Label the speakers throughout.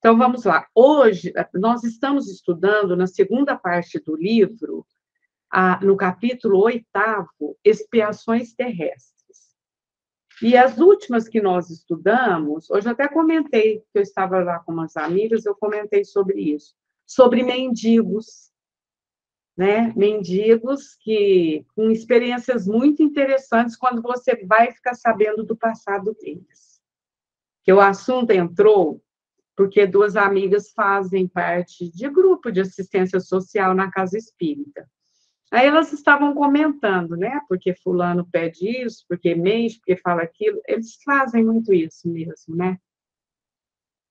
Speaker 1: Então, vamos lá. Hoje, nós estamos estudando, na segunda parte do livro, no capítulo 8º, Expiações Terrestres. E as últimas que nós estudamos, hoje eu até comentei, que eu estava lá com umas amigas, eu comentei sobre isso, sobre mendigos, né? Mendigos com experiências muito interessantes quando você vai ficar sabendo do passado deles. Que o assunto entrou porque duas amigas fazem parte de grupo de assistência social na casa espírita. Aí elas estavam comentando, né? Porque fulano pede isso, porque mente, porque fala aquilo. Eles fazem muito isso mesmo, né?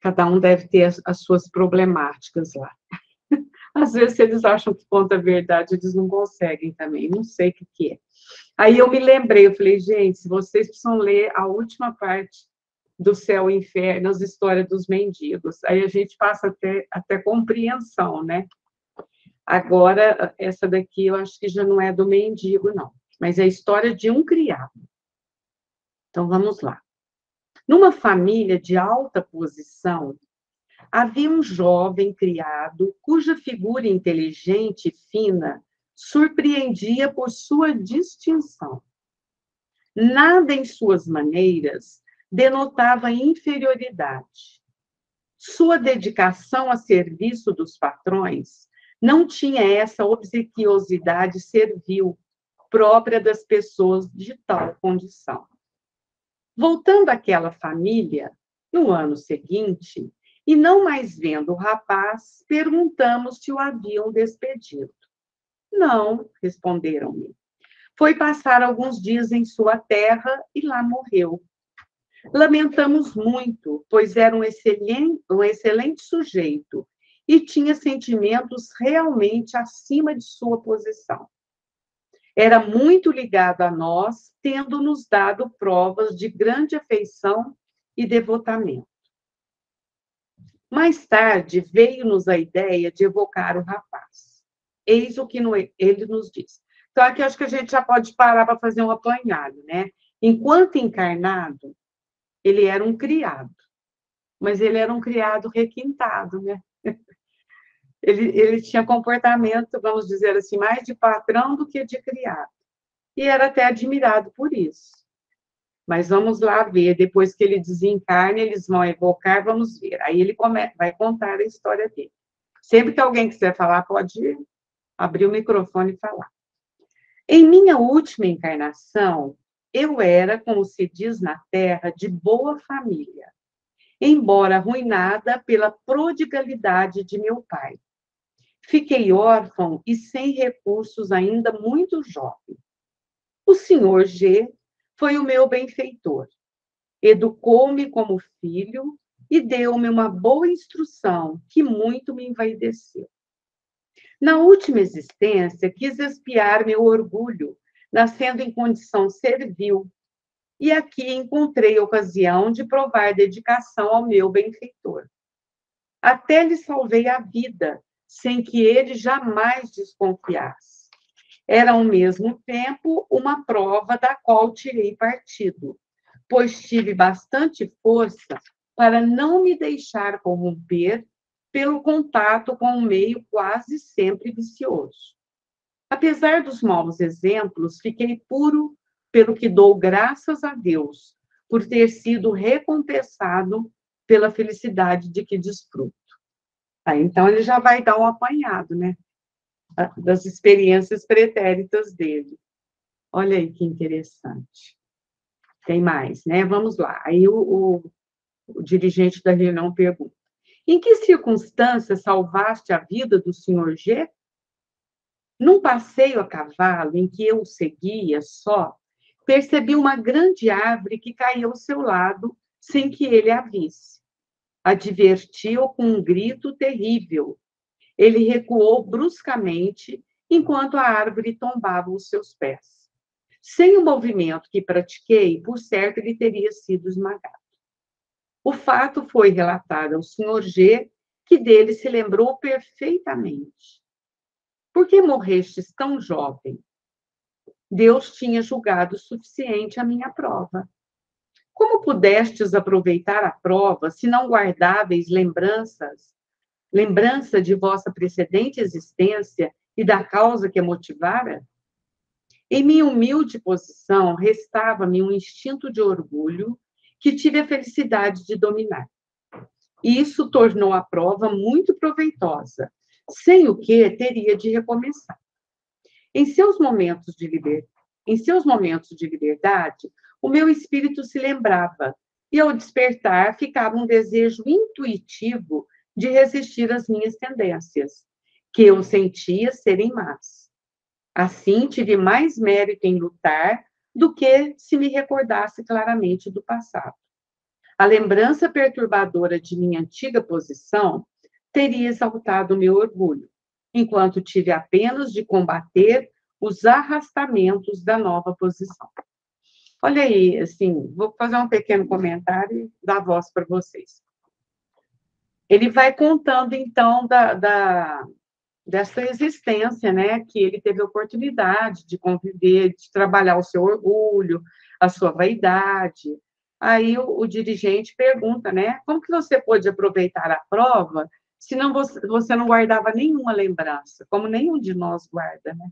Speaker 1: Cada um deve ter as suas problemáticas lá. Às vezes, se eles acham que conta a verdade, eles não conseguem também, não sei o que é. Aí eu me lembrei, eu falei, gente, vocês precisam ler a última parte do Céu e Inferno, as histórias dos mendigos. Aí a gente passa até compreensão, né? Agora, essa daqui eu acho que já não é do mendigo, não, mas é a história de um criado. Então, vamos lá. Numa família de alta posição, havia um jovem criado cuja figura inteligente e fina surpreendia por sua distinção. Nada em suas maneiras denotava inferioridade. Sua dedicação a serviço dos patrões não tinha essa obsequiosidade servil própria das pessoas de tal condição. Voltando àquela família, no ano seguinte, e não mais vendo o rapaz, perguntamos se o haviam despedido. Não, responderam-me. Foi passar alguns dias em sua terra e lá morreu. Lamentamos muito, pois era um excelente sujeito e tinha sentimentos realmente acima de sua posição. Era muito ligado a nós, tendo nos dado provas de grande afeição e devotamento. Mais tarde, veio-nos a ideia de evocar o rapaz. Eis o que ele nos diz. Então, aqui acho que a gente já pode parar para fazer um apanhado, né? Enquanto encarnado, ele era um criado, mas ele era um criado requintado, né? Ele tinha comportamento, vamos dizer assim, mais de patrão do que de criado. E era até admirado por isso. Mas vamos lá ver, depois que ele desencarna, eles vão evocar, vamos ver. Aí ele vai contar a história dele. Sempre que alguém quiser falar, pode abrir o microfone e falar. Em minha última encarnação, eu era, como se diz na Terra, de boa família, embora arruinada pela prodigalidade de meu pai. Fiquei órfão e sem recursos ainda muito jovem. O senhor G foi o meu benfeitor. Educou-me como filho e deu-me uma boa instrução que muito me envaideceu. Na última existência, quis expiar meu orgulho, nascendo em condição servil, e aqui encontrei ocasião de provar dedicação ao meu benfeitor. Até lhe salvei a vida, sem que ele jamais desconfiasse. Era, ao mesmo tempo, uma prova da qual tirei partido, pois tive bastante força para não me deixar corromper pelo contato com um meio quase sempre vicioso. Apesar dos maus exemplos, fiquei puro, pelo que dou graças a Deus, por ter sido recompensado pela felicidade de que desfruto. Então, ele já vai dar um apanhado, né? Das experiências pretéritas dele. Olha aí que interessante. Tem mais, né? Vamos lá. Aí o dirigente da reunião pergunta: em que circunstâncias salvaste a vida do senhor G? Num passeio a cavalo em que eu o seguia só, percebi uma grande árvore que caía ao seu lado sem que ele a visse. Advertiu com um grito terrível. Ele recuou bruscamente enquanto a árvore tombava aos seus pés. Sem o movimento que pratiquei, por certo, ele teria sido esmagado. O fato foi relatado ao senhor G, que dele se lembrou perfeitamente. Por que morrestes tão jovem? Deus tinha julgado suficiente a minha prova. Como pudestes aproveitar a prova, se não guardáveis lembrança de vossa precedente existência e da causa que a motivara? Em minha humilde posição, restava-me um instinto de orgulho que tive a felicidade de dominar. E isso tornou a prova muito proveitosa, sem o que teria de recomeçar. Em seus momentos de liberdade, o meu espírito se lembrava, e ao despertar ficava um desejo intuitivo de resistir às minhas tendências, que eu sentia serem más. Assim, tive mais mérito em lutar do que se me recordasse claramente do passado. A lembrança perturbadora de minha antiga posição teria exaltado o meu orgulho, enquanto tive apenas de combater os arrastamentos da nova posição. Olha aí, assim, vou fazer um pequeno comentário e dar voz para vocês. Ele vai contando, então, dessa existência, né, que ele teve a oportunidade de conviver, de trabalhar o seu orgulho, a sua vaidade. Aí o dirigente pergunta, né, como que você pôde aproveitar a prova se não você não guardava nenhuma lembrança, como nenhum de nós guarda, né?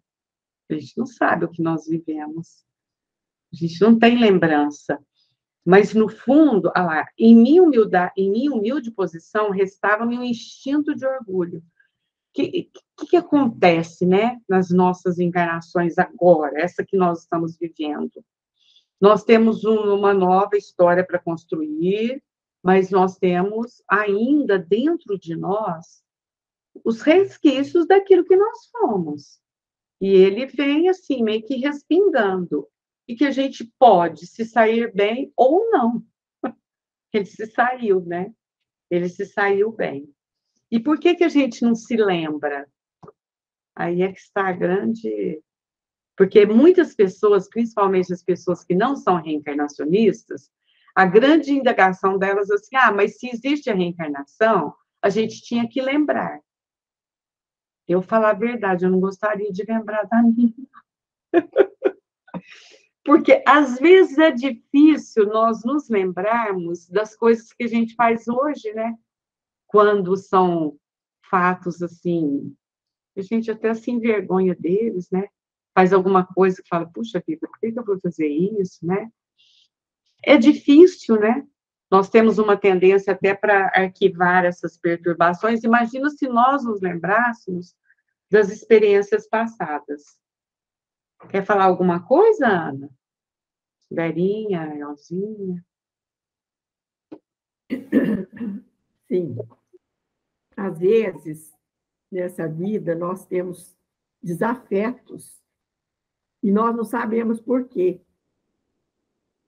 Speaker 1: A gente não sabe o que nós vivemos, a gente não tem lembrança. Mas, no fundo, em minha humilde posição, restava-me um instinto de orgulho. Que acontece, né, nas nossas encarnações agora, essa que nós estamos vivendo? Nós temos uma nova história para construir, mas nós temos ainda dentro de nós os resquícios daquilo que nós fomos. E ele vem assim, meio que respingando. E que a gente pode se sair bem ou não. Ele se saiu, né? Ele se saiu bem. E por que a gente não se lembra? Aí é que está a grande... Porque muitas pessoas, principalmente as pessoas que não são reencarnacionistas, a grande indagação delas é assim, mas se existe a reencarnação, a gente tinha que lembrar. Eu falar a verdade, eu não gostaria de lembrar da minha. Porque, às vezes, é difícil nós nos lembrarmos das coisas que a gente faz hoje, né? Quando são fatos, assim, a gente até se envergonha deles, né? Faz alguma coisa que fala, puxa vida, por que eu vou fazer isso, né? É difícil, né? Nós temos uma tendência até para arquivar essas perturbações. Imagina se nós nos lembrássemos das experiências passadas. Quer falar alguma coisa, Ana? Verinha, Elzinha?
Speaker 2: Sim. Às vezes, nessa vida, nós temos desafetos e nós não sabemos por quê.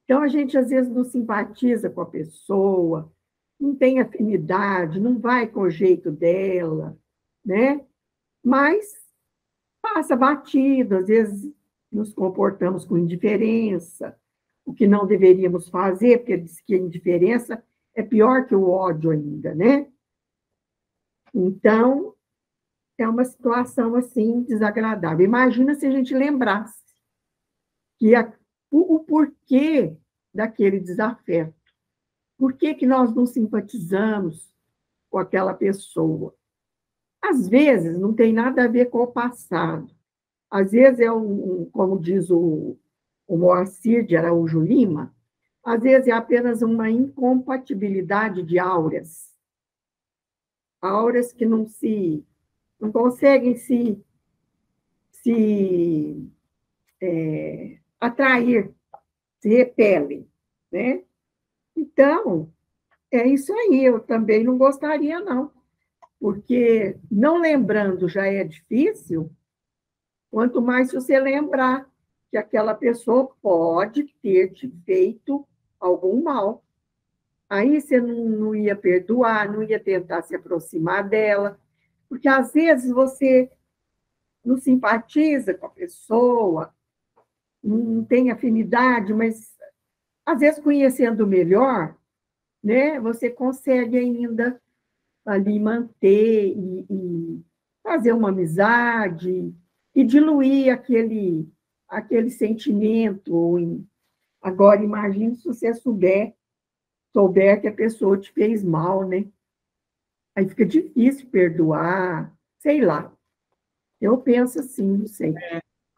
Speaker 2: Então, a gente, às vezes, não simpatiza com a pessoa, não tem afinidade, não vai com o jeito dela, né? Mas passa batido, às vezes nos comportamos com indiferença, o que não deveríamos fazer, porque diz que a indiferença é pior que o ódio ainda, né? Então, é uma situação assim desagradável. Imagina se a gente lembrasse que o porquê daquele desafeto. Por que nós não simpatizamos com aquela pessoa? Às vezes, não tem nada a ver com o passado. Às vezes, como diz o Moacir de Araújo Lima, às vezes é apenas uma incompatibilidade de áureas. Áureas que não conseguem se atrair, se repelem, né? Então, é isso aí, eu também não gostaria, não, porque não lembrando já é difícil, quanto mais se você lembrar que aquela pessoa pode ter te feito algum mal. Aí você não ia perdoar, não ia tentar se aproximar dela, porque às vezes você não simpatiza com a pessoa, não tem afinidade, mas às vezes conhecendo melhor, né, você consegue ainda ali manter e fazer uma amizade e diluir aquele sentimento Agora, imagine se você souber que a pessoa te fez mal, né? Aí fica difícil perdoar, sei lá. Eu penso assim, não sei.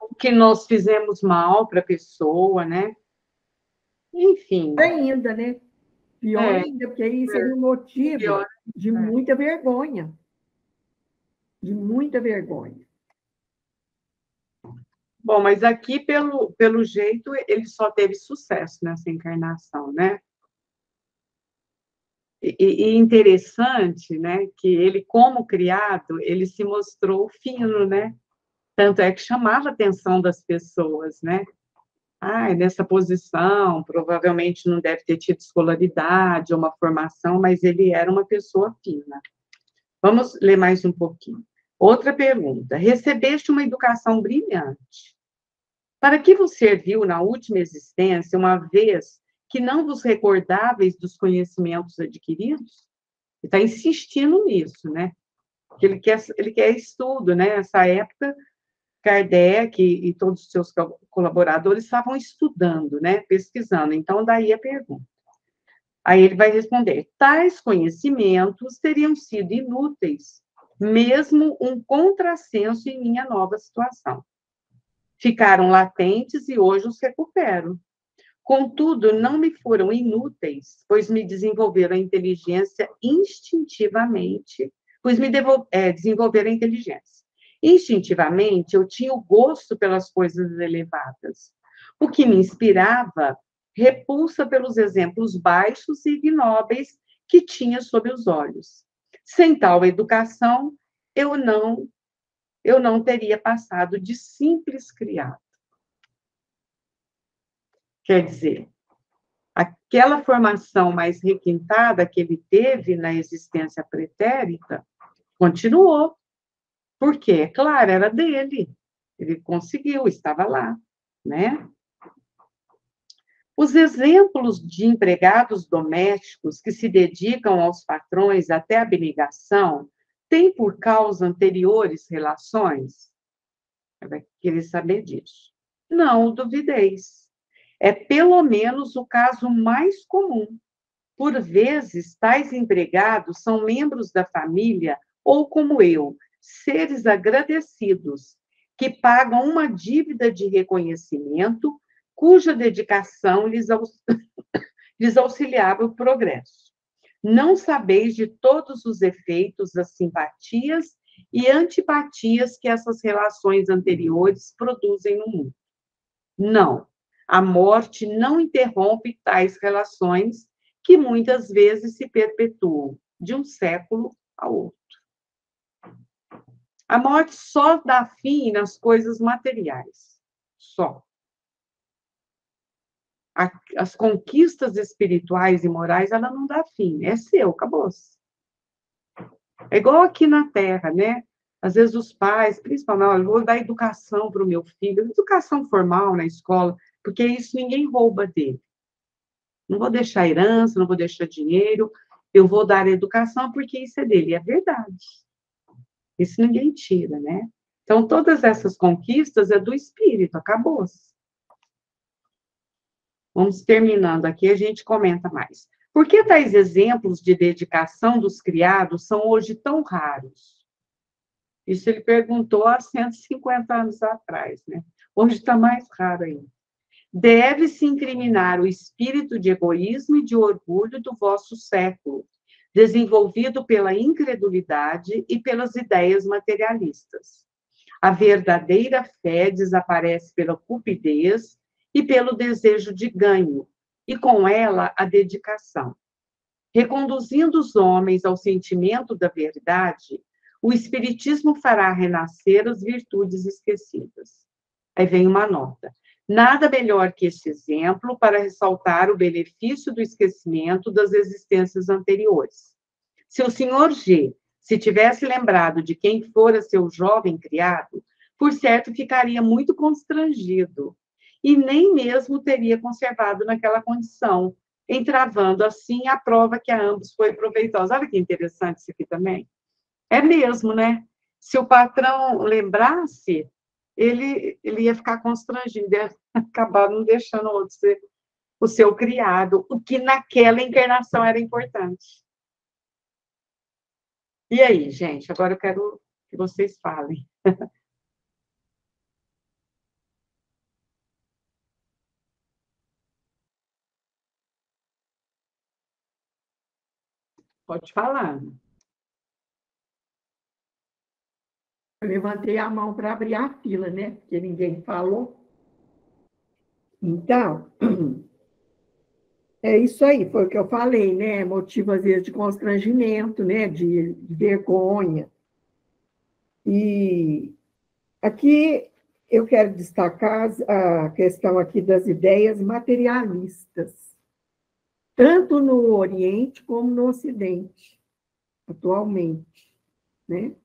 Speaker 1: O que nós fizemos mal para a pessoa, né? Enfim,
Speaker 2: Ainda, né? Pior
Speaker 1: é,
Speaker 2: ainda, porque aí seria um motivo
Speaker 1: pior.
Speaker 2: de
Speaker 1: É.
Speaker 2: muita vergonha. De muita vergonha.
Speaker 1: Bom, mas aqui, pelo jeito, ele só teve sucesso nessa encarnação, né? E interessante, né, que ele, como criado, ele se mostrou fino, né? Tanto é que chamava a atenção das pessoas, né? Ah, nessa posição, provavelmente não deve ter tido escolaridade ou uma formação, mas ele era uma pessoa fina. Vamos ler mais um pouquinho. Outra pergunta. Recebeste uma educação brilhante. Para que vos serviu na última existência, uma vez que não vos recordáveis dos conhecimentos adquiridos? Ele está insistindo nisso, né? Que ele quer estudo, né? Nessa época, Kardec e todos os seus colaboradores estavam estudando, né? Pesquisando. Então, daí a pergunta. Aí ele vai responder: tais conhecimentos teriam sido inúteis, mesmo um contrassenso em minha nova situação. Ficaram latentes e hoje os recupero. Contudo, não me foram inúteis, pois me desenvolveram a inteligência instintivamente, desenvolveram a inteligência. Instintivamente, eu tinha o gosto pelas coisas elevadas. O que me inspirava, repulsa pelos exemplos baixos e ignóbeis que tinha sob os olhos. Sem tal educação, eu não teria passado de simples criado. Quer dizer, aquela formação mais requintada que ele teve na existência pretérita continuou. Por quê? Claro, era dele. Ele conseguiu, estava lá, né? Os exemplos de empregados domésticos que se dedicam aos patrões até a abnegação têm por causa anteriores relações? Vai querer saber disso. Não duvideis. É pelo menos o caso mais comum. Por vezes, tais empregados são membros da família ou, como eu, seres agradecidos, que pagam uma dívida de reconhecimento, cuja dedicação lhes auxiliava o progresso. Não sabeis de todos os efeitos das simpatias e antipatias que essas relações anteriores produzem no mundo. Não, a morte não interrompe tais relações que muitas vezes se perpetuam de um século ao outro. A morte só dá fim nas coisas materiais. Só. As conquistas espirituais e morais, ela não dá fim. É seu, acabou-se. É igual aqui na Terra, né? Às vezes os pais, principalmente, eu vou dar educação para o meu filho, educação formal na escola, porque isso ninguém rouba dele. Não vou deixar herança, não vou deixar dinheiro, eu vou dar educação porque isso é dele. É verdade. Isso ninguém tira, né? Então, todas essas conquistas é do espírito, acabou-se. Vamos terminando aqui, a gente comenta mais. Por que tais exemplos de dedicação dos criados são hoje tão raros? Isso ele perguntou há 150 anos atrás, né? Hoje está mais raro ainda. Deve-se incriminar o espírito de egoísmo e de orgulho do vosso século, desenvolvido pela incredulidade e pelas ideias materialistas. A verdadeira fé desaparece pela cupidez e pelo desejo de ganho, e com ela a dedicação. Reconduzindo os homens ao sentimento da verdade, o Espiritismo fará renascer as virtudes esquecidas. Aí vem uma nota. Nada melhor que esse exemplo para ressaltar o benefício do esquecimento das existências anteriores. Se o senhor G se tivesse lembrado de quem fora seu jovem criado, por certo ficaria muito constrangido e nem mesmo teria conservado naquela condição, entravando assim a prova que a ambos foi proveitosa. Olha que interessante isso aqui também. É mesmo, né? Se o patrão lembrasse, ele ia ficar constrangido, ia acabar não deixando o outro ser o seu criado, o que naquela encarnação era importante. E aí, gente, agora eu quero que vocês falem. Pode falar.
Speaker 2: Eu levantei a mão para abrir a fila, né? Porque ninguém falou. Então, é isso aí, foi o que eu falei, né? Motivo, às vezes, de constrangimento, né? De vergonha. E aqui eu quero destacar a questão aqui das ideias materialistas, tanto no Oriente como no Ocidente, atualmente, né?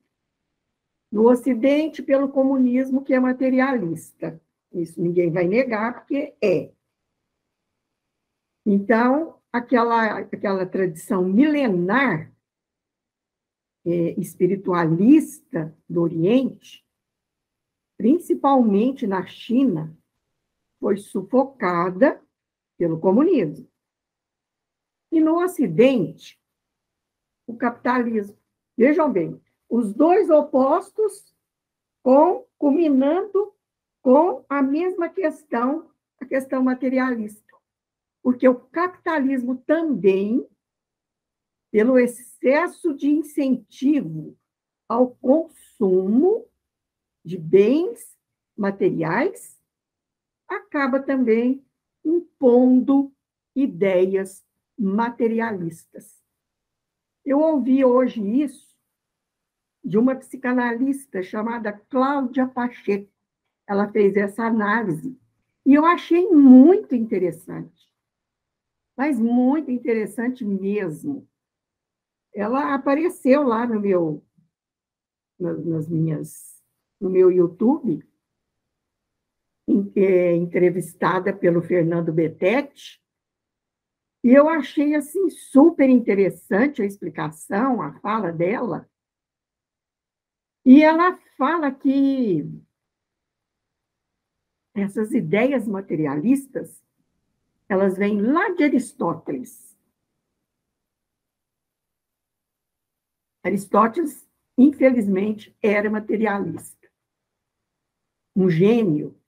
Speaker 2: No Ocidente, pelo comunismo, que é materialista. Isso ninguém vai negar, porque é. Então, aquela tradição milenar espiritualista do Oriente, principalmente na China, foi sufocada pelo comunismo. E no Ocidente, o capitalismo. Vejam bem, os dois opostos culminando com a mesma questão, a questão materialista. Porque o capitalismo também, pelo excesso de incentivo ao consumo de bens materiais, acaba também impondo ideias materialistas. Eu ouvi hoje isso de uma psicanalista chamada Cláudia Pacheco. Ela fez essa análise e eu achei muito interessante, mas muito interessante mesmo. Ela apareceu lá no meu YouTube, entrevistada pelo Fernando Betete, e eu achei assim super interessante a explicação, a fala dela. E ela fala que essas ideias materialistas, elas vêm lá de Aristóteles. Aristóteles, infelizmente, era materialista. Um gênio,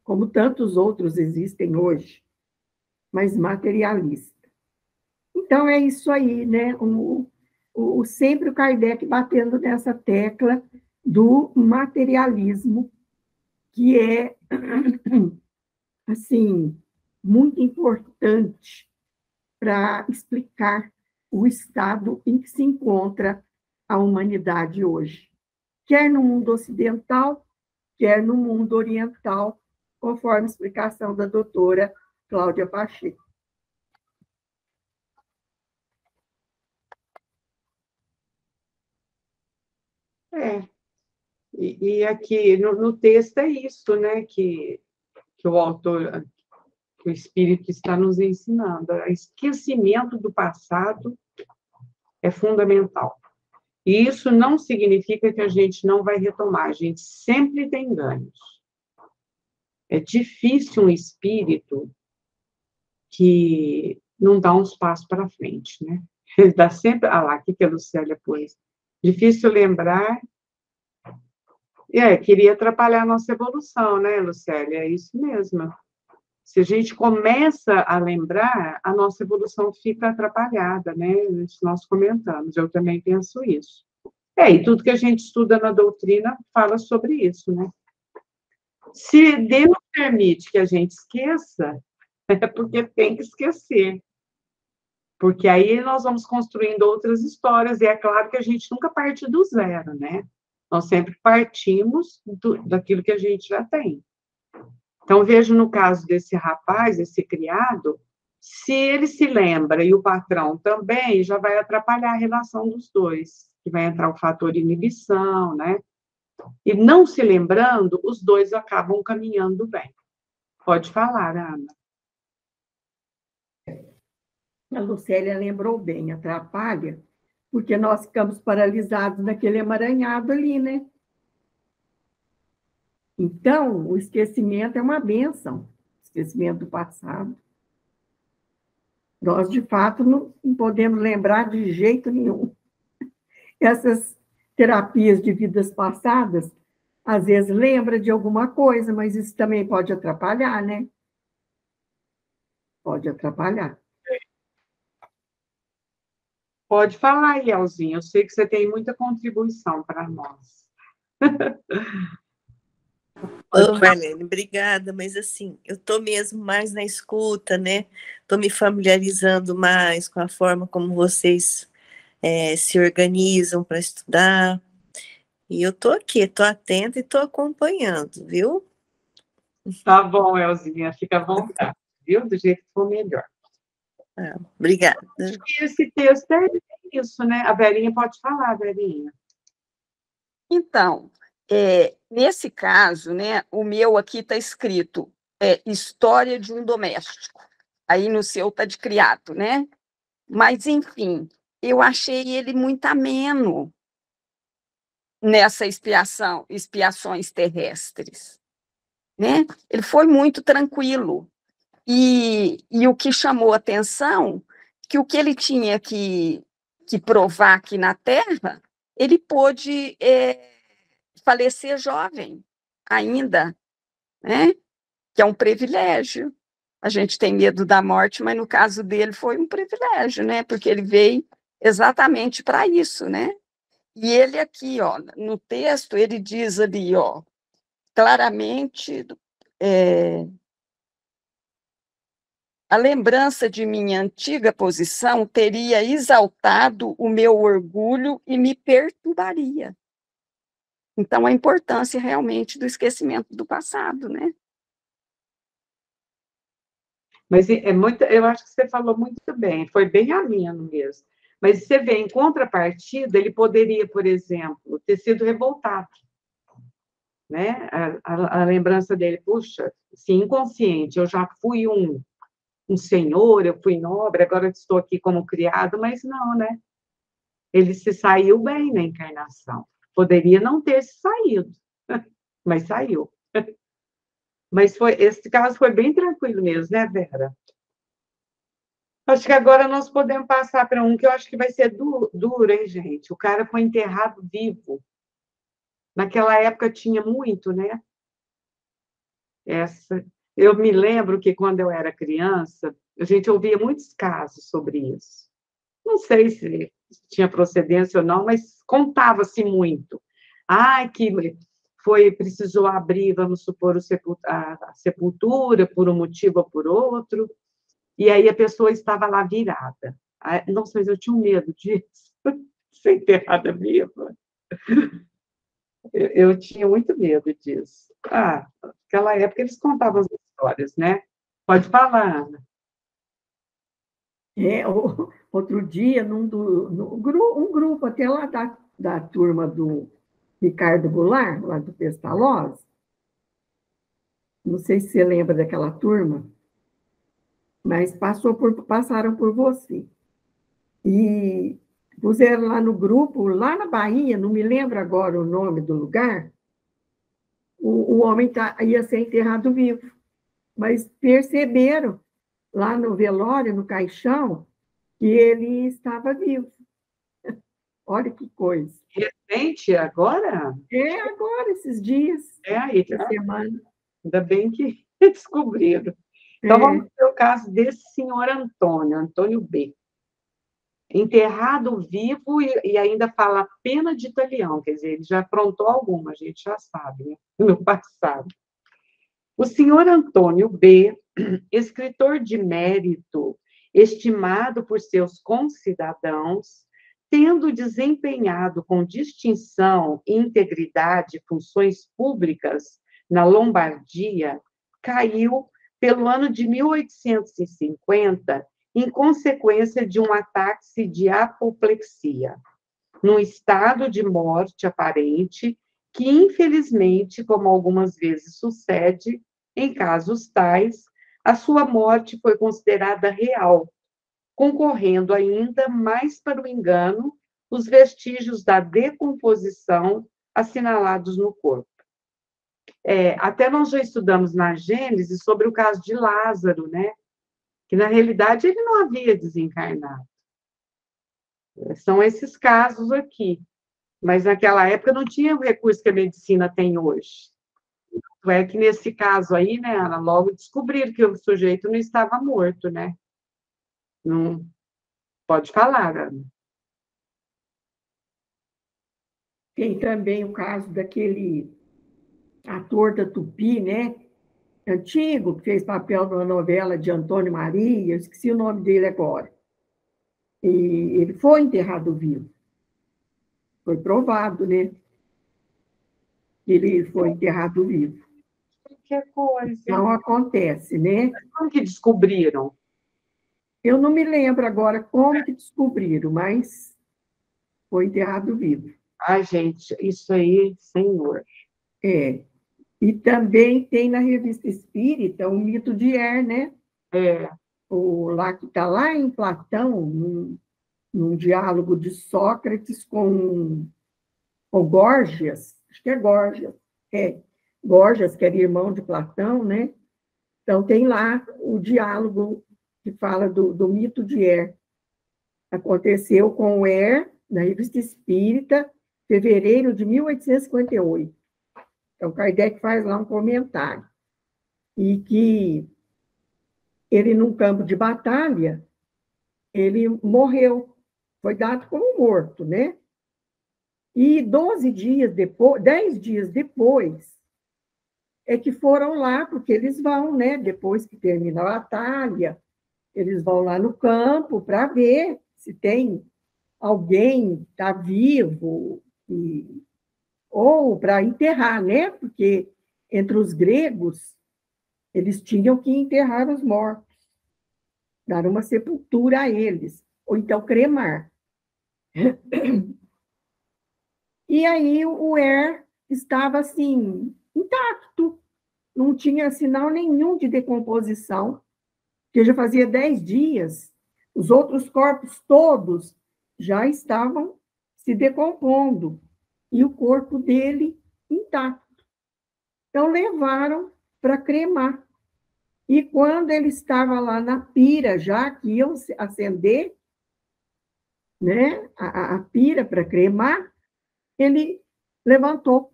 Speaker 2: como tantos outros existem hoje, mas materialista. Então, é isso aí, né? Sempre o Kardec batendo nessa tecla do materialismo, que é, assim, muito importante para explicar o estado em que se encontra a humanidade hoje, quer no mundo ocidental, quer no mundo oriental, conforme a explicação da doutora Cláudia Pacheco.
Speaker 1: É, e aqui no texto é isso, né, que o autor, que o Espírito está nos ensinando. O esquecimento do passado é fundamental. E isso não significa que a gente não vai retomar, a gente sempre tem ganhos. É difícil um espírito que não dá uns passos para frente, né? Ele dá sempre... Ah lá, o que a Lucélia pôs? Difícil lembrar. Queria atrapalhar a nossa evolução, né, Lucélia? É isso mesmo. Se a gente começa a lembrar, a nossa evolução fica atrapalhada, né? Isso nós comentamos, eu também penso isso. E tudo que a gente estuda na doutrina fala sobre isso, né? Se Deus permite que a gente esqueça, é porque tem que esquecer. Porque aí nós vamos construindo outras histórias, e é claro que a gente nunca parte do zero, né? Nós sempre partimos daquilo que a gente já tem. Então, vejo no caso desse rapaz, esse criado, se ele se lembra e o patrão também, já vai atrapalhar a relação dos dois, que vai entrar o fator inibição, né? E não se lembrando, os dois acabam caminhando bem. Pode falar, Ana.
Speaker 2: A Lucélia lembrou bem, atrapalha, porque nós ficamos paralisados naquele emaranhado ali, né? Então, o esquecimento é uma bênção, o esquecimento do passado. Nós, de fato, não podemos lembrar de jeito nenhum. Essas terapias de vidas passadas, às vezes lembra de alguma coisa, mas isso também pode atrapalhar, né? Pode atrapalhar.
Speaker 1: Pode falar, Elzinha, eu sei que você tem muita contribuição para nós.
Speaker 3: Ô, Marlene, obrigada, mas assim, eu estou mesmo mais na escuta, né? Estou me familiarizando mais com a forma como vocês se organizam para estudar. E eu estou aqui, estou atenta e estou acompanhando, viu?
Speaker 1: Tá bom, Elzinha, fica à vontade, viu? Do jeito que for melhor.
Speaker 3: Obrigada.
Speaker 1: Acho que esse texto é isso, né? A Verinha pode falar, Verinha.
Speaker 4: Então, nesse caso, né, o meu aqui está escrito História de um Doméstico. Aí no seu está de criado, né? Mas, enfim, eu achei ele muito ameno nessa expiações terrestres, né? Ele foi muito tranquilo. E o que chamou atenção, que o que ele tinha que provar aqui na Terra, ele pôde falecer jovem ainda, né? Que é um privilégio. A gente tem medo da morte, mas no caso dele foi um privilégio, né? Porque ele veio exatamente para isso, né? E ele aqui, ó, no texto, ele diz ali, ó, claramente, a lembrança de minha antiga posição teria exaltado o meu orgulho e me perturbaria. Então, a importância realmente do esquecimento do passado, né?
Speaker 1: Mas eu acho que você falou muito bem, foi bem ameno mesmo. Mas você vê, em contrapartida, ele poderia, por exemplo, ter sido revoltado. Né? A lembrança dele, puxa, se inconsciente, eu já fui um senhor, eu fui nobre, agora estou aqui como criado, mas não, né? Ele se saiu bem na encarnação. Poderia não ter se saído, mas saiu. Mas esse caso foi bem tranquilo mesmo, né, Vera? Acho que agora nós podemos passar para um que eu acho que vai ser duro, hein, gente? O cara foi enterrado vivo. Naquela época tinha muito, né? Eu me lembro que quando eu era criança, a gente ouvia muitos casos sobre isso. Não sei se tinha procedência ou não, mas contava-se muito. Que precisou abrir, vamos supor, a sepultura por um motivo ou por outro, e aí a pessoa estava lá virada. Nossa, mas eu tinha um medo disso, ser enterrada viva. Eu tinha muito medo disso. Naquela época eles contavam as histórias, né? Pode falar, Ana.
Speaker 2: Outro dia, um grupo até lá da turma do Ricardo Goulart, lá do Pestalozzi, não sei se você lembra daquela turma, mas passaram por você. E puseram lá no grupo, lá na Bahia, não me lembro agora o nome do lugar, o homem ia ser enterrado vivo. Mas perceberam, lá no velório, no caixão, que ele estava vivo. Olha que coisa.
Speaker 1: Recente, agora?
Speaker 2: Agora, esses dias.
Speaker 1: Aí,
Speaker 2: essa semana.
Speaker 1: Ainda bem que descobriram. Então, vamos ver o caso desse senhor Antônio B. Enterrado vivo e ainda fala pena de italiano, quer dizer, ele já aprontou alguma, a gente já sabe, né? No passado. O senhor Antônio B., escritor de mérito, estimado por seus concidadãos, tendo desempenhado com distinção e integridade funções públicas na Lombardia, caiu pelo ano de 1850 em consequência de um ataque de apoplexia, num estado de morte aparente que, infelizmente, como algumas vezes sucede, em casos tais, a sua morte foi considerada real, concorrendo ainda mais para o engano os vestígios da decomposição assinalados no corpo. Até nós já estudamos na Gênesis sobre o caso de Lázaro, né? que na realidade ele não havia desencarnado. São esses casos aqui. Mas naquela época não tinha o recurso que a medicina tem hoje. É que nesse caso aí, né, Ana, logo descobriram que o sujeito não estava morto, né? Não pode falar, Ana.
Speaker 2: Tem também o caso daquele ator da Tupi, né? Antigo, que fez papel numa novela de Antônio Maria, eu esqueci o nome dele agora. E ele foi enterrado vivo. Foi provado, né? Ele foi enterrado vivo.
Speaker 1: Que coisa.
Speaker 2: Não acontece, né?
Speaker 1: Como que descobriram?
Speaker 2: Eu não me lembro agora como que descobriram, mas foi enterrado vivo.
Speaker 1: Ai, gente, isso aí, senhor.
Speaker 2: É. E também tem na Revista Espírita o mito de Er, né?
Speaker 1: É.
Speaker 2: Lá que está lá em Platão, num diálogo de Sócrates com Górgias, acho que é Górgias, Górgias, que era irmão de Platão, né? Então, tem lá o diálogo que fala do mito de Er. Aconteceu com o Er, na Revista Espírita, fevereiro de 1858. Então, Kardec faz lá um comentário. E que ele, num campo de batalha, ele morreu, foi dado como morto, né? E 12 dias depois, 10 dias depois, é que foram lá, porque eles vão, né? Depois que termina a batalha, eles vão lá no campo para ver se tem alguém que está vivo, ou para enterrar, né? Porque entre os gregos, eles tinham que enterrar os mortos, dar uma sepultura a eles, ou então cremar. E aí o Er estava assim, intacto, não tinha sinal nenhum de decomposição, porque já fazia 10 dias, os outros corpos todos já estavam se decompondo, e o corpo dele intacto. Então, levaram para cremar. E quando ele estava lá na pira, já que iam acender, né, a pira para cremar, ele levantou.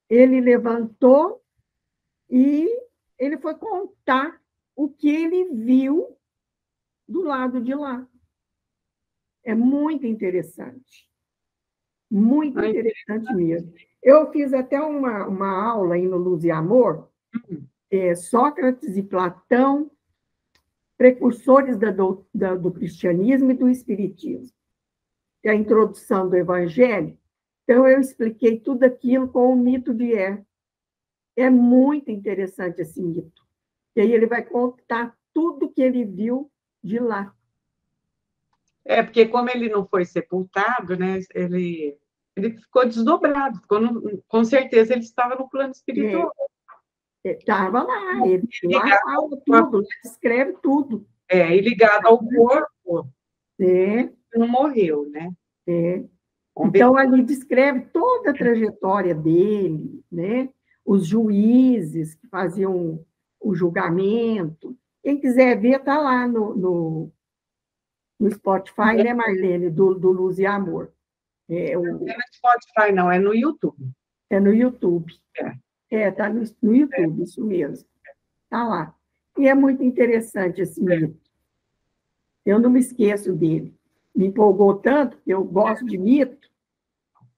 Speaker 2: Ele levantou e ele foi contar o que ele viu do lado de lá. É muito interessante. Muito interessante mesmo. Eu fiz até uma aula aí no Luz e Amor, Sócrates e Platão, precursores do cristianismo e do espiritismo. É a introdução do Evangelho. Então, eu expliquei tudo aquilo com o mito de Er. É muito interessante esse mito. E aí ele vai contar tudo que ele viu de lá.
Speaker 1: É, porque como ele não foi sepultado, né, ele ficou desdobrado, com certeza ele estava no plano espiritual.
Speaker 2: Estava lá, ele lá fala tudo, escreve tudo.
Speaker 1: E ligado ao corpo, não morreu, né?
Speaker 2: Então, ali descreve toda a trajetória dele, né? Os juízes que faziam o julgamento. Quem quiser ver, está lá no Spotify, né, Marlene, do Luz e Amor.
Speaker 1: Não é no Spotify, não, é no YouTube.
Speaker 2: É no YouTube. Está no YouTube, isso mesmo. Está lá. E é muito interessante esse mito. Eu não me esqueço dele. Me empolgou tanto, eu gosto de mito,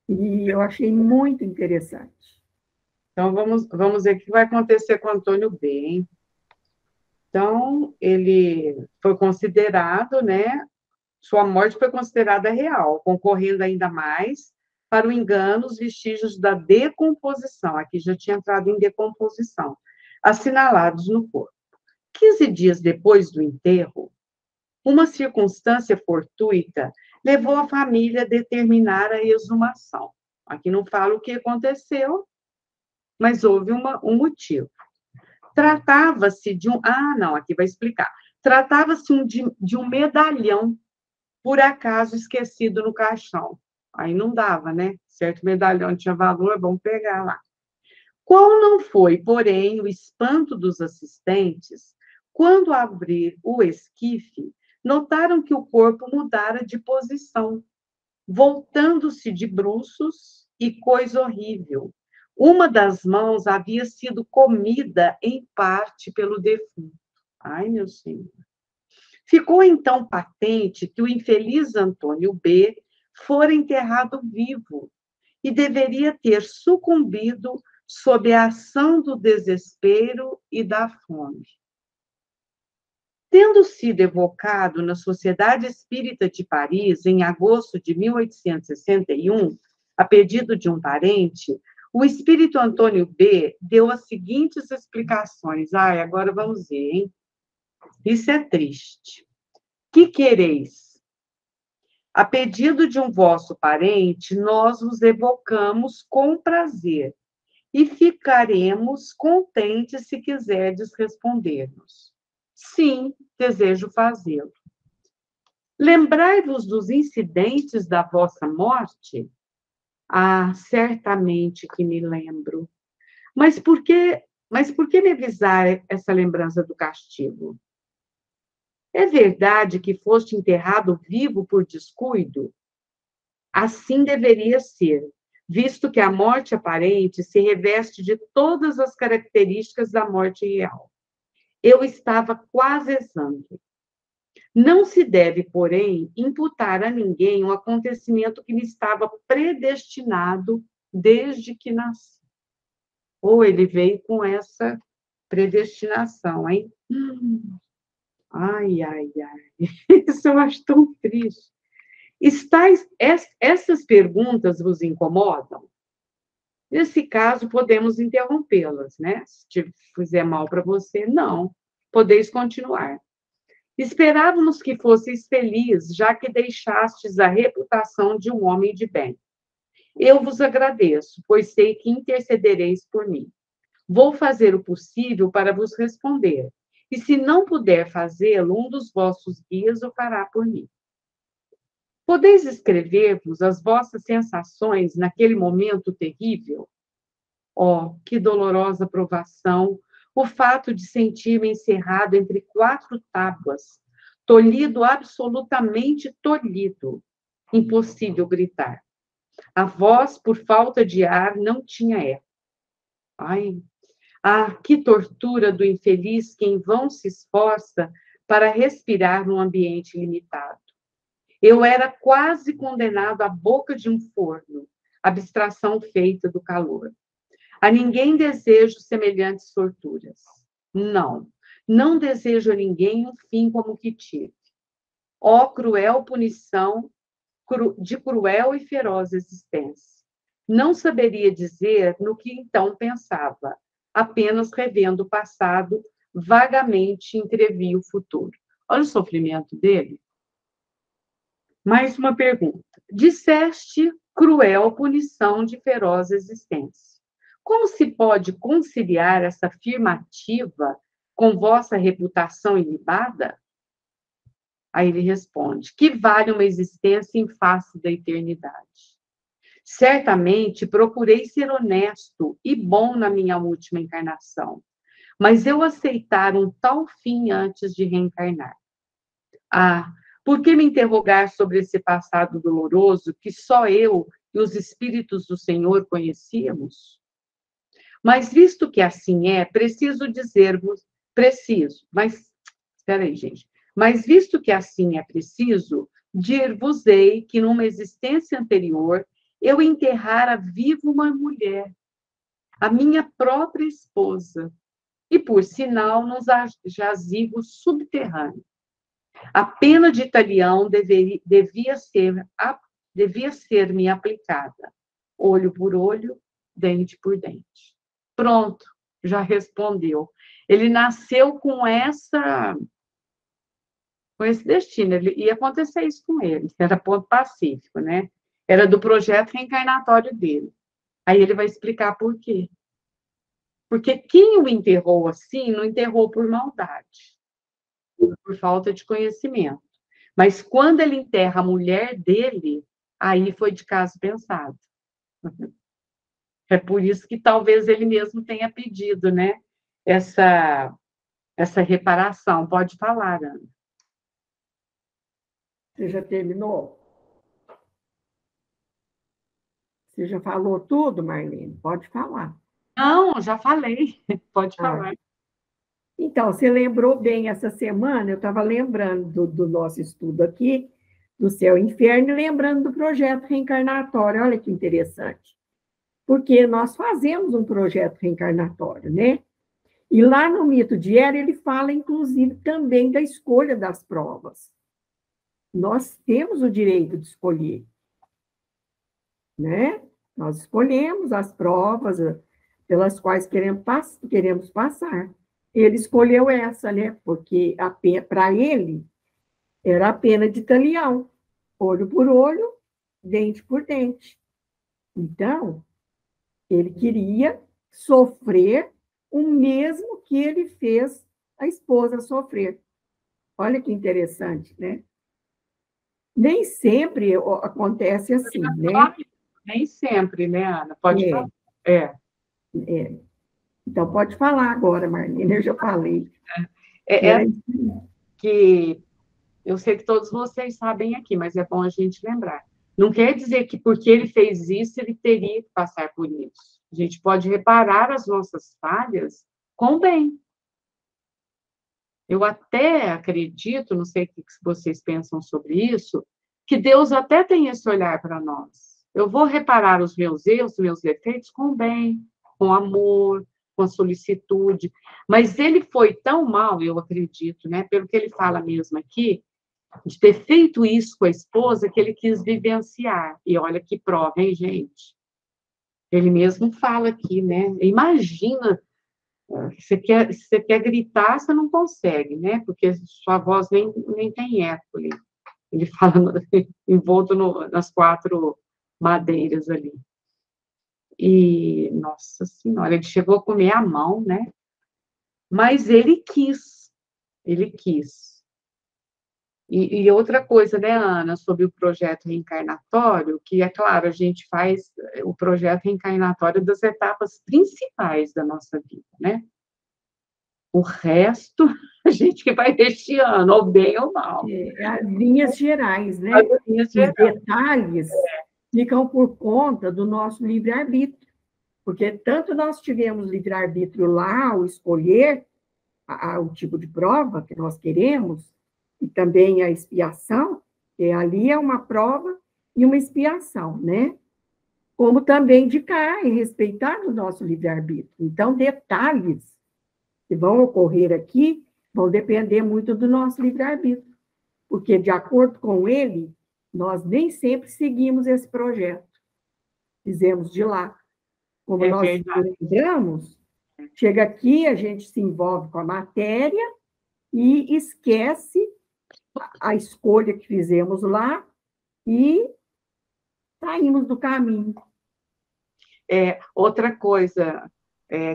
Speaker 2: e eu achei muito interessante.
Speaker 1: Então, vamos ver o que vai acontecer com o Antônio B, hein? Então, ele foi considerado, né? Sua morte foi considerada real, concorrendo ainda mais para o engano os vestígios da decomposição, aqui já tinha entrado em decomposição, assinalados no corpo. 15 dias depois do enterro, uma circunstância fortuita levou a família a determinar a exumação. Aqui não fala o que aconteceu, mas houve um motivo. Tratava-se de um... não, aqui vai explicar. Tratava-se de um medalhão, por acaso esquecido no caixão. Aí não dava, né? Certo medalhão tinha valor, vamos pegar lá. Qual não foi, porém, o espanto dos assistentes Quando abrir o esquife, notaram que o corpo mudara de posição, voltando-se de bruços, e coisa horrível. Uma das mãos havia sido comida em parte pelo defunto. Ai, meu Senhor. Ficou então patente que o infeliz Antônio B. fora enterrado vivo e deveria ter sucumbido sob a ação do desespero e da fome. Tendo sido evocado na Sociedade Espírita de Paris, em agosto de 1861, a pedido de um parente, o espírito Antônio B. deu as seguintes explicações. Ai, agora vamos ver, hein? Isso é triste. Que quereis? A pedido de um vosso parente, nós vos evocamos com prazer e ficaremos contentes se quiserdes responder-nos. Sim, desejo fazê-lo. Lembrai-vos dos incidentes da vossa morte? Ah, certamente que me lembro. Mas por que me avisar essa lembrança do castigo? É verdade que foste enterrado vivo por descuido? Assim deveria ser, visto que a morte aparente se reveste de todas as características da morte real. Eu estava quase exangue. Não se deve, porém, imputar a ninguém um acontecimento que me estava predestinado desde que nasci. Ou ele veio com essa predestinação, hein? Ai, ai, ai. Isso eu acho tão triste. Essas perguntas vos incomodam? Nesse caso, podemos interrompê-las, né? Se fizer mal para você, não. Podeis continuar. Esperávamos que fosseis felizes, já que deixastes a reputação de um homem de bem. Eu vos agradeço, pois sei que intercedereis por mim. Vou fazer o possível para vos responder, e se não puder fazê-lo, um dos vossos guias o fará por mim. Podeis escrever-vos as vossas sensações naquele momento terrível? Oh, que dolorosa provação o fato de sentir-me encerrado entre quatro tábuas, tolhido, absolutamente tolhido. Impossível gritar. A voz, por falta de ar, não tinha eco. Ai, que tortura do infeliz que em vão se esforça para respirar num ambiente limitado. Eu era quase condenado à boca de um forno, abstração feita do calor. A ninguém desejo semelhantes torturas. Não desejo a ninguém um fim como o que tive. Ó cruel punição de cruel e feroz existência. Não saberia dizer no que então pensava, apenas revendo o passado, vagamente entrevi o futuro. Olha o sofrimento dele. Mais uma pergunta. Disseste cruel punição de feroz existência. Como se pode conciliar essa afirmativa com vossa reputação ilibada? Aí ele responde, que vale uma existência em face da eternidade. Certamente procurei ser honesto e bom na minha última encarnação, mas eu aceitar um tal fim antes de reencarnar. Por que me interrogar sobre esse passado doloroso que só eu e os espíritos do Senhor conhecíamos? Mas visto que assim é, espera aí, gente. Mas visto que assim é preciso, dir-vos-ei que numa existência anterior eu enterrara viva uma mulher, a minha própria esposa, e por sinal nos jazigos subterrâneos. A pena de talião devia ser-me aplicada, olho por olho, dente por dente. Pronto, já respondeu. Ele nasceu com esse destino, ia acontecer isso com ele, era ponto pacífico, né? Era do projeto reencarnatório dele. Aí ele vai explicar por quê. Porque quem o enterrou assim, não enterrou por maldade, por falta de conhecimento. Mas quando ele enterra a mulher dele, aí foi de caso pensado. É por isso que talvez ele mesmo tenha pedido, né? essa reparação. Pode falar, Ana.
Speaker 2: Você já terminou? Você já falou tudo, Marlene? Pode falar.
Speaker 1: Não, já falei. Pode
Speaker 2: Ah,
Speaker 1: falar.
Speaker 2: então, você lembrou bem essa semana, eu estava lembrando do nosso estudo aqui, do céu e inferno, e lembrando do projeto reencarnatório. Olha que interessante. Porque nós fazemos um projeto reencarnatório, né? E lá no mito de Hera, ele fala, inclusive, também da escolha das provas. Nós temos o direito de escolher, né? Nós escolhemos as provas pelas quais queremos passar. Ele escolheu essa, né? Porque para ele era a pena de talião, olho por olho, dente por dente. Então, ele queria sofrer o mesmo que ele fez a esposa sofrer. Olha que interessante, né? Nem sempre acontece assim, né?
Speaker 1: Nem sempre, né, Ana? Pode
Speaker 2: É,
Speaker 1: falar. É.
Speaker 2: Então, pode falar agora, Marlene, eu já falei.
Speaker 1: É que eu sei que todos vocês sabem aqui, mas é bom a gente lembrar. Não quer dizer que porque ele fez isso, ele teria que passar por isso. A gente pode reparar as nossas falhas com bem. Eu até acredito, não sei o que vocês pensam sobre isso, que Deus até tem esse olhar para nós. Eu vou reparar os meus erros, meus defeitos com bem, com amor, com solicitude. Mas ele foi tão mal, eu acredito, né? Pelo que ele fala mesmo aqui, de ter feito isso com a esposa, que ele quis vivenciar. E olha que prova, hein, gente? Ele mesmo fala aqui, né? Imagina, você quer gritar, você não consegue, né? Porque sua voz nem tem eco ali. Ele fala envolto nas 4 madeiras ali. E, nossa senhora, ele chegou a comer a mão, né? Mas ele quis. E outra coisa, né, Ana, sobre o projeto reencarnatório, que, é claro, a gente faz o projeto reencarnatório das etapas principais da nossa vida, né? O resto, a gente que vai recheando, ou bem ou mal.
Speaker 2: As linhas gerais, né?
Speaker 1: As linhas
Speaker 2: Os
Speaker 1: gerais.
Speaker 2: detalhes ficam por conta do nosso livre-arbítrio, porque tanto nós tivemos livre-arbítrio lá, ao escolher o tipo de prova que nós queremos, e também a expiação, que ali é uma prova e uma expiação, né? Como também de cá, e respeitar o nosso livre-arbítrio. Então, detalhes que vão ocorrer aqui vão depender muito do nosso livre-arbítrio, porque, de acordo com ele, nós nem sempre seguimos esse projeto. Fizemos de lá. Como nós lembramos, chega aqui, a gente se envolve com a matéria e esquece a escolha que fizemos lá e saímos do caminho.
Speaker 1: Outra coisa,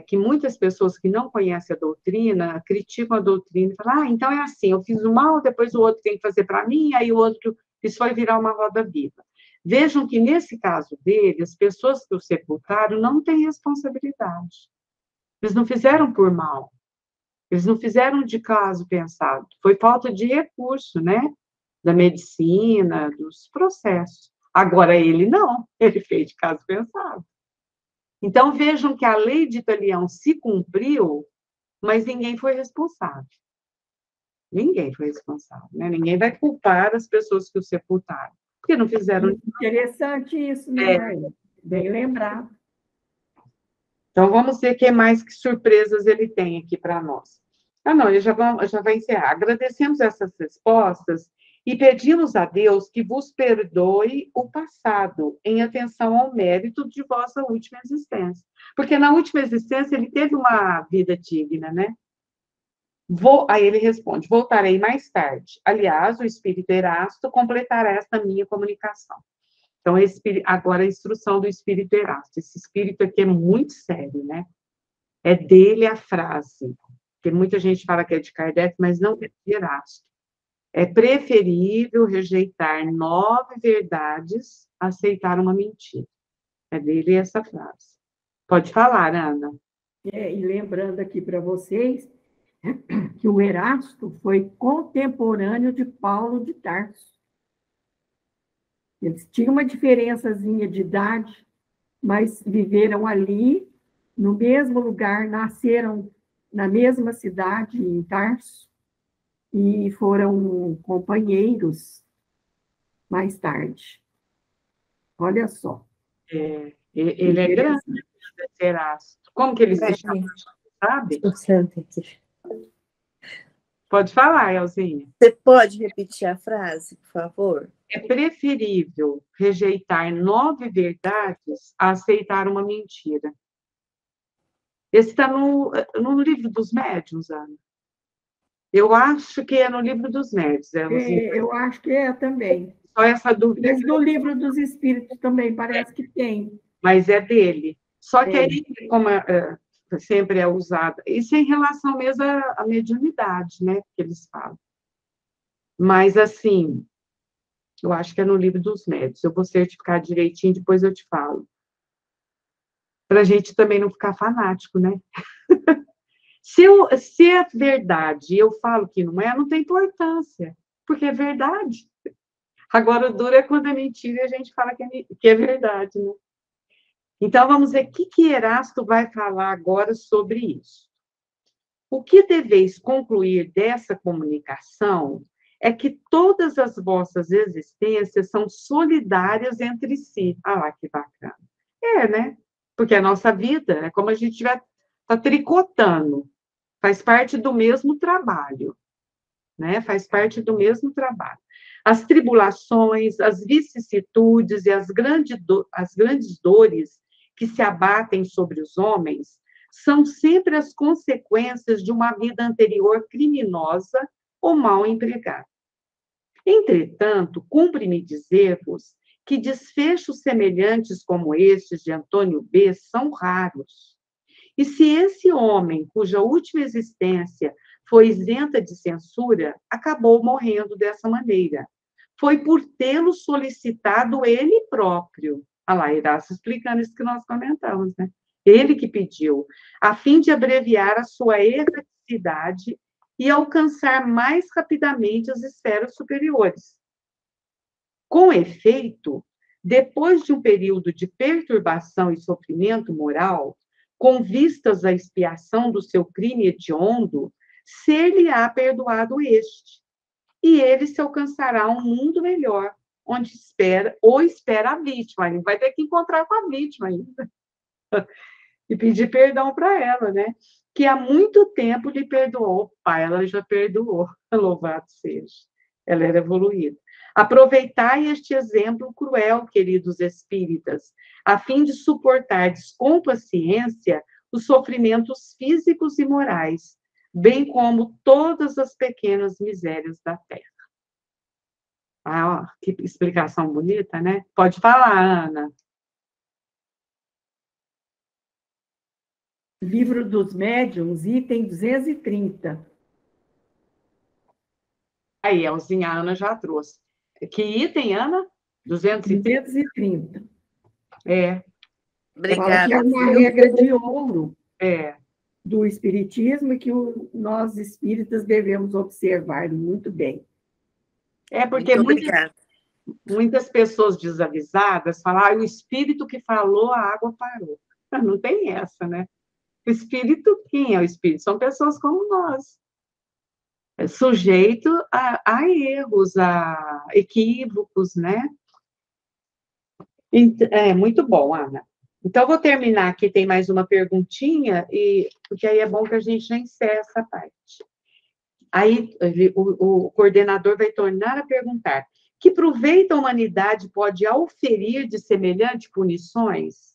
Speaker 1: que muitas pessoas que não conhecem a doutrina criticam a doutrina e falam, então é assim, eu fiz o mal, depois o outro tem que fazer para mim, aí o outro, isso vai virar uma roda viva. Vejam que, nesse caso dele, as pessoas que o sepultaram não têm responsabilidade. Eles não fizeram por mal. Eles não fizeram de caso pensado. Foi falta de recurso, né? Da medicina, dos processos. Agora, ele não. Ele fez de caso pensado. Então, vejam que a lei de Italião se cumpriu, mas ninguém foi responsável. Ninguém foi responsável, né? Ninguém vai culpar as pessoas que o sepultaram, porque não fizeram.
Speaker 2: Interessante isso, né, Marlene? Bem lembrado.
Speaker 1: Então, vamos ver que mais que surpresas ele tem aqui para nós. Não, ele já vai encerrar. Agradecemos essas respostas e pedimos a Deus que vos perdoe o passado, em atenção ao mérito de vossa última existência. Porque na última existência ele teve uma vida digna, né? Aí ele responde, voltarei mais tarde. Aliás, o Espírito Erasto completará esta minha comunicação. Então, agora a instrução do Espírito Erasto. Esse Espírito aqui é muito sério, né? É dele a frase, porque muita gente fala que é de Kardec, mas não é de Erasto. É preferível rejeitar 9 verdades a aceitar uma mentira. É dele essa frase. Pode falar, Ana.
Speaker 2: E lembrando aqui para vocês que o Erasto foi contemporâneo de Paulo de Tarso. Eles tinham uma diferençazinha de idade, mas viveram ali, no mesmo lugar, nasceram na mesma cidade, em Tarso, e foram companheiros mais tarde. Olha só.
Speaker 1: Ele é grande, esse Erasto. Como que ele se chama, sabe? Pode falar, Elzinha.
Speaker 3: Você pode repetir a frase, por favor?
Speaker 1: É preferível rejeitar 9 verdades a aceitar uma mentira. Esse está no livro dos médiuns, Ana. Eu acho que é no livro dos médiuns.
Speaker 2: Eu acho que é também.
Speaker 1: Só essa dúvida.
Speaker 2: Mas no livro dos Espíritos também parece que tem.
Speaker 1: Mas é dele. Só que aí, como sempre é usado, isso é em relação mesmo à mediunidade, né, que eles falam. Mas, assim, eu acho que é no livro dos médiuns. Eu vou certificar direitinho, depois eu te falo. Para a gente também não ficar fanático, né? Se é verdade e eu falo que não tem importância, porque é verdade. Agora, o duro é quando é mentira e a gente fala que é verdade, né? Então, vamos ver o que Erasto vai falar agora sobre isso. O que deveis concluir dessa comunicação é que todas as vossas existências são solidárias entre si. Ah lá, que bacana. Né? Porque a nossa vida é como a gente está tricotando. Faz parte do mesmo trabalho. Né? Faz parte do mesmo trabalho. As tribulações, as vicissitudes e as grandes dores que se abatem sobre os homens são sempre as consequências de uma vida anterior criminosa ou mal empregada. Entretanto, cumpre-me dizer-vos que desfechos semelhantes como estes de Antônio B. são raros. E se esse homem, cuja última existência foi isenta de censura, acabou morrendo dessa maneira, foi por tê-lo solicitado ele próprio. Olha lá, Erasto explicando isso que nós comentamos, né? Ele que pediu, a fim de abreviar a sua erraticidade e alcançar mais rapidamente as esferas superiores. Com efeito, depois de um período de perturbação e sofrimento moral, com vistas à expiação do seu crime hediondo, ser-lhe-á perdoado este, e ele se alcançará um mundo melhor, onde espera a vítima. Ele vai ter que encontrar com a vítima ainda. E pedir perdão para ela, né? Que há muito tempo lhe perdoou. Pai, ela já perdoou. Louvado seja. Ela era evoluída. Aproveitai este exemplo cruel, queridos espíritas, a fim de suportardes com paciência os sofrimentos físicos e morais, bem como todas as pequenas misérias da terra. Ah, que explicação bonita, né? Pode falar, Ana.
Speaker 2: Livro dos Médiuns, item 230.
Speaker 1: Aí, Elzinha, a Ana já trouxe. Que item, Ana?
Speaker 2: 230.
Speaker 3: Obrigada.
Speaker 2: Fala que é uma regra de ouro
Speaker 1: É.
Speaker 2: do Espiritismo e que nós espíritas devemos observar muito bem.
Speaker 1: Porque muitas pessoas desavisadas falam, o espírito que falou, a água parou. Não tem essa, né? O espírito, quem é o espírito? São pessoas como nós. Sujeito a erros, a equívocos, né? Muito bom, Ana. Então, vou terminar aqui, tem mais uma perguntinha, porque aí é bom que a gente já encerre essa parte. Aí, o coordenador vai tornar a perguntar: que proveito a humanidade pode auferir de semelhante punições?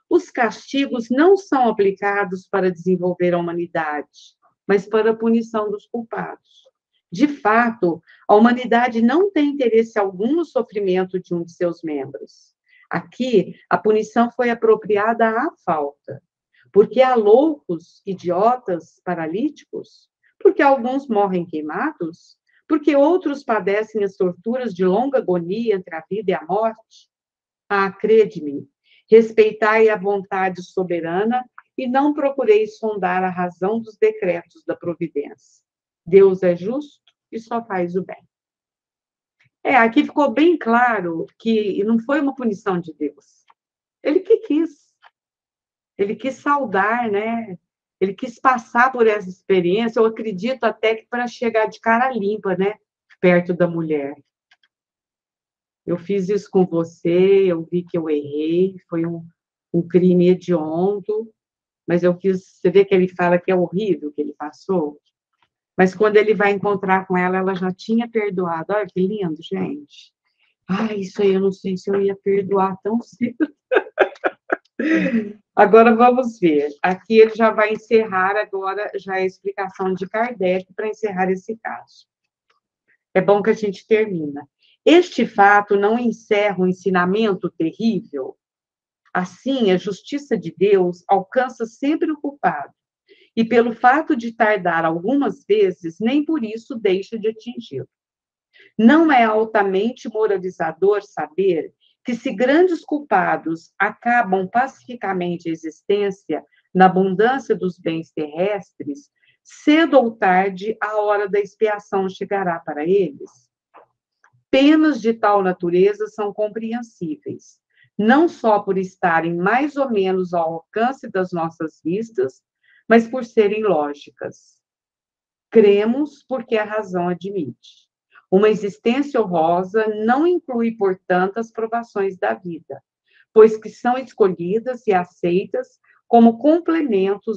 Speaker 1: Os castigos não são aplicados para desenvolver a humanidade, mas para a punição dos culpados. De fato, a humanidade não tem interesse algum no sofrimento de um de seus membros. Aqui, a punição foi apropriada à falta, porque há loucos, idiotas, paralíticos, porque alguns morrem queimados, porque outros padecem as torturas de longa agonia entre a vida e a morte. Ah, crede-me, respeitai a vontade soberana e não procureis sondar a razão dos decretos da providência. Deus é justo e só faz o bem. Aqui ficou bem claro que não foi uma punição de Deus. Ele que quis. Ele quis saudar, né? Ele quis passar por essa experiência, eu acredito até que para chegar de cara limpa, né? Perto da mulher. Eu fiz isso com você, eu vi que eu errei, foi um crime hediondo, mas eu quis. Você vê que ele fala que é horrível o que ele passou? Mas quando ele vai encontrar com ela, ela já tinha perdoado. Olha que lindo, gente. Isso aí eu não sei se eu ia perdoar tão cedo. Agora vamos ver. Aqui ele já vai encerrar agora já a explicação de Kardec para encerrar esse caso. É bom que a gente termina. Este fato não encerra um ensinamento terrível? Assim, a justiça de Deus alcança sempre o culpado, e pelo fato de tardar algumas vezes, nem por isso deixa de atingi-lo. Não é altamente moralizador saber que, se grandes culpados acabam pacificamente a existência na abundância dos bens terrestres, cedo ou tarde a hora da expiação chegará para eles? Penas de tal natureza são compreensíveis, não só por estarem mais ou menos ao alcance das nossas vistas, mas por serem lógicas. Cremos porque a razão admite. Uma existência honrosa não inclui, portanto, as provações da vida, pois que são escolhidas e aceitas como complemento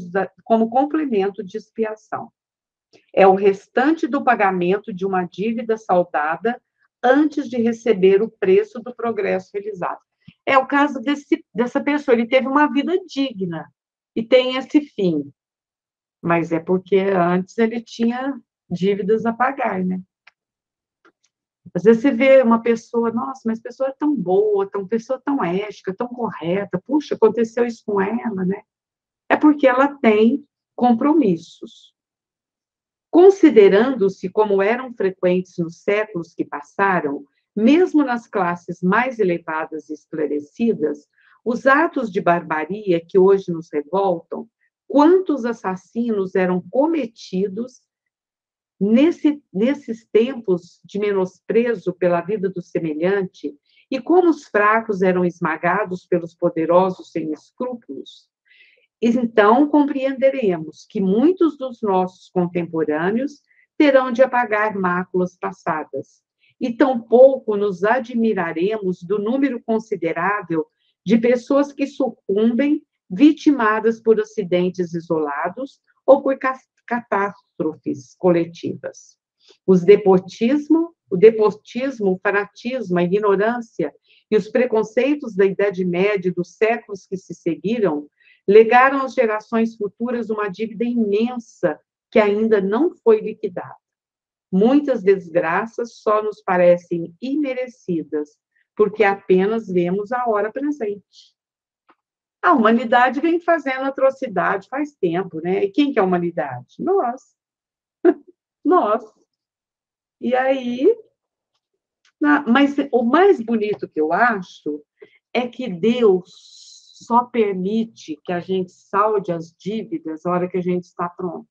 Speaker 1: de expiação. É o restante do pagamento de uma dívida saldada antes de receber o preço do progresso realizado. É o caso dessa pessoa, ele teve uma vida digna e tem esse fim. Mas é porque antes ele tinha dívidas a pagar, né? Às vezes você vê uma pessoa, nossa, mas a pessoa é tão boa, pessoa tão ética, tão correta, puxa, aconteceu isso com ela, né? É porque ela tem compromissos. Considerando-se como eram frequentes nos séculos que passaram, mesmo nas classes mais elevadas e esclarecidas, os atos de barbaria que hoje nos revoltam, quantos assassinos eram cometidos nesses tempos de menosprezo pela vida do semelhante, e como os fracos eram esmagados pelos poderosos sem escrúpulos, então compreenderemos que muitos dos nossos contemporâneos terão de apagar máculas passadas, e tampouco nos admiraremos do número considerável de pessoas que sucumbem vitimadas por acidentes isolados ou por catástrofes coletivas. O despotismo, o fanatismo, a ignorância e os preconceitos da Idade Média e dos séculos que se seguiram legaram às gerações futuras uma dívida imensa que ainda não foi liquidada. Muitas desgraças só nos parecem imerecidas, porque apenas vemos a hora presente. A humanidade vem fazendo atrocidade faz tempo, né? E quem que é a humanidade? Nós. Nós. E aí... Mas o mais bonito que eu acho é que Deus só permite que a gente salde as dívidas na hora que a gente está pronto.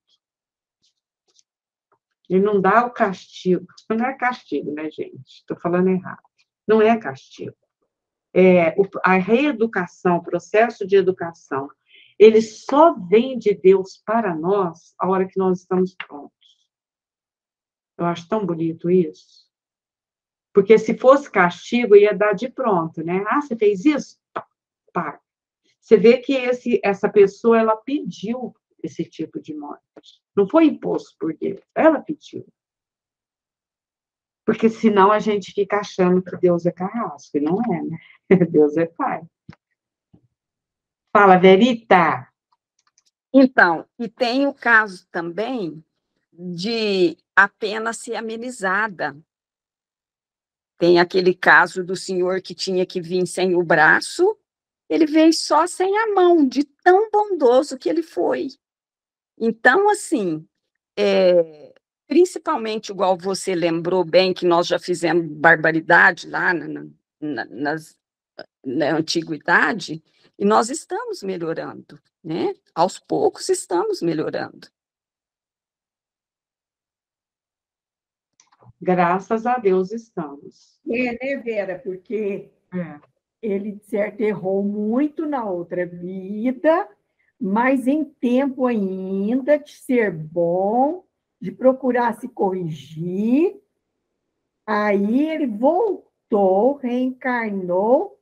Speaker 1: Ele não dá o castigo. Não é castigo, né, gente? Estou falando errado. Não é castigo. A reeducação, o processo de educação, ele só vem de Deus para nós a hora que nós estamos prontos. Eu acho tão bonito isso. Porque se fosse castigo, ia dar de pronto, né? Você fez isso? Pá. Você vê que essa pessoa, ela pediu esse tipo de morte. Não foi imposto por Deus, ela pediu. Porque senão a gente fica achando que Deus é carrasco, e não é, né? Deus é pai. Fala, Verita.
Speaker 4: Então, e tem o caso também de a pena ser amenizada. Tem aquele caso do senhor que tinha que vir sem o braço, ele veio só sem a mão, de tão bondoso que ele foi. Então, assim, principalmente, igual você lembrou bem, que nós já fizemos barbaridade lá na antiguidade, e nós estamos melhorando, né? Aos poucos estamos melhorando.
Speaker 1: Graças a Deus estamos.
Speaker 2: Né, Vera? Porque
Speaker 1: É.
Speaker 2: ele, de certo, errou muito na outra vida, mas em tempo ainda de ser bom, de procurar se corrigir. Aí ele voltou, reencarnou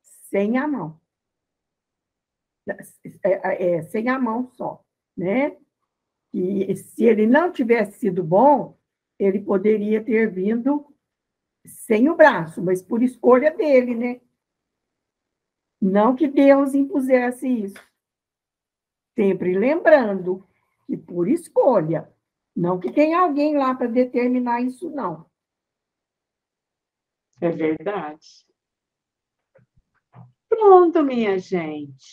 Speaker 2: sem a mão. Sem a mão só, né? E se ele não tivesse sido bom, ele poderia ter vindo sem o braço, mas por escolha dele, né? Não que Deus impusesse isso. Sempre lembrando que por escolha, não que tem alguém lá para determinar isso, não.
Speaker 1: É verdade. Pronto, minha gente.